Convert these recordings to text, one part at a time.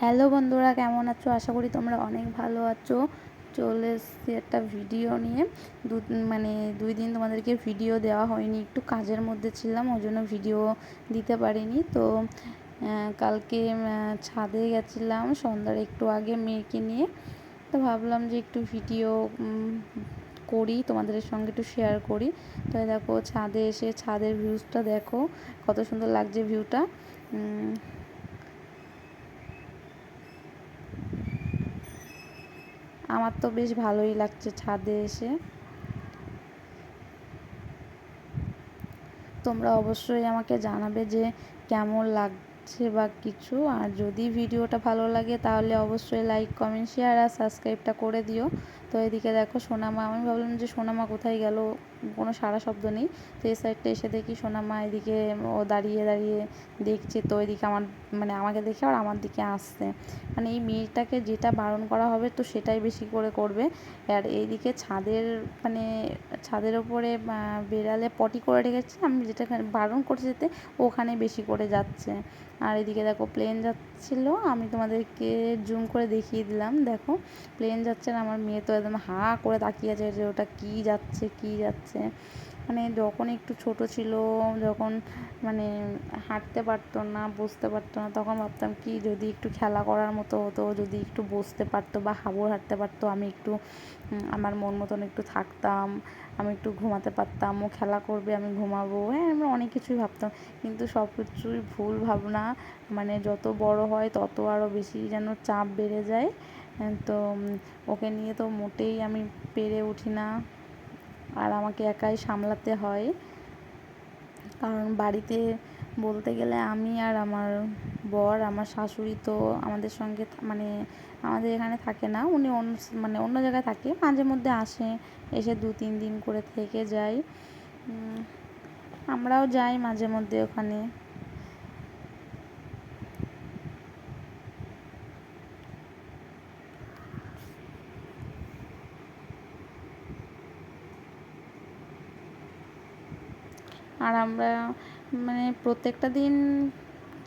Hello বন্ধুরা, কেমন আছো? আশা করি তোমরা অনেক ভালো আছো। চলে এসেছি একটা ভিডিও নিয়ে। দু মানে 2 দিন তোমাদেরকে ভিডিও দেওয়া হয়নি, একটু কাজের মধ্যে ছিলাম, ওই জন্য ভিডিও দিতে পারিনি। তো কালকে ছাদে গেছিলাম সন্ধ্যার একটু আগে মেয়েকে নিয়ে। তো ভাবলাম যে একটু ভিডিও করি, তোমাদের সঙ্গে একটু শেয়ার করি। তো দেখো, ছাদে এসে ছাদের ভিউজটা দেখো, কত সুন্দর লাগছে ভিউটা। আমার তো বেশ ভালোই লাগছে ছাদে এসে। তোমরা অবশ্যই আমাকে জানাবে যে কেমন লাগছে বা কিছু। আর যদি ভিডিওটা ভালো লাগে তাহলে অবশ্যই লাইক, কমেন্ট, শেয়ার আর সাবস্ক্রাইবটা করে দিও। তো এদিকে দেখো সোনামা, আমি ভাবলাম যে সোনামা কোথায় গেল, কোনো সাড়া শব্দ নেই। তো এই সাইডটা এসে দেখি সোনামা এদিকে ও দাঁড়িয়ে দাঁড়িয়ে দেখছে। তো এদিকে আমাকে দেখে আর আমার দিকে আসছে। এই মেয়েটাকে যেটা বারণ করা হবে তো সেটাই বেশি করে করবে। আর এইদিকে ছাদের ওপরে বেড়ালে পটি করে রেখেছে, আমি যেটা বারণ করছি যেতে ওখানে বেশি করে যাচ্ছে। আর এদিকে দেখো প্লেন যাচ্ছিল, আমি তোমাদেরকে জুম করে দেখিয়ে দিলাম। দেখো প্লেন যাচ্ছে, আর আমার মেয়ে তো একদম হাঁ করে তাকিয়ে আছে যে ওটা কী যাচ্ছে কী যাচ্ছে। যখন একটু ছোট ছিল, যখন হাঁটতে পারতো না, বসতে পারতো না, তখন ভাবতাম কি যদি একটু খেলা করার মতো হতো, যদি একটু বসতে পারতো বা হাঁবড় হাঁটতে পারতো, আমি একটু আমার মন মতন একটু থাকতাম, আমি একটু ঘুমাতে পারতাম, ও খেলা করবে আমি ঘুমাবো। হ্যাঁ, আমরা অনেক কিছুই ভাবতাম, কিন্তু সব কিছুই ভুল ভাবনা। যত বড় হয় তত আরও বেশি যেন চাপ বেড়ে যায়। তো ওকে নিয়ে তো মোটেই আমি পেরে উঠি না, আর আমাকে একাই সামলাতে হয়। কারণ বাড়িতে বলতে গেলে আমি আর আমার বর, আমার শাশুড়ি তো আমাদের সঙ্গে আমাদের এখানে থাকে না, উনি অন্য জায়গায় থাকে, মাঝে মধ্যে আসে, এসে 2-3 দিন করে থেকে যায়। আমরাও যাই মাঝে মধ্যে ওখানে। আর আমরা প্রত্যেকটা দিন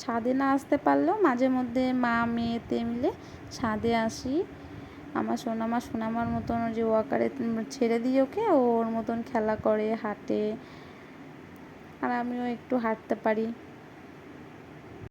ছাদে না আসতে পারলেও মাঝে মধ্যে মা মেয়েতে মিলে ছাদে আসি। আমার সোনামার মতন যে ওয়াকারে ছেড়ে দিই ওকে, ওর মতন খেলা করে, হাঁটে, আর আমিও একটু হাঁটতে পারি।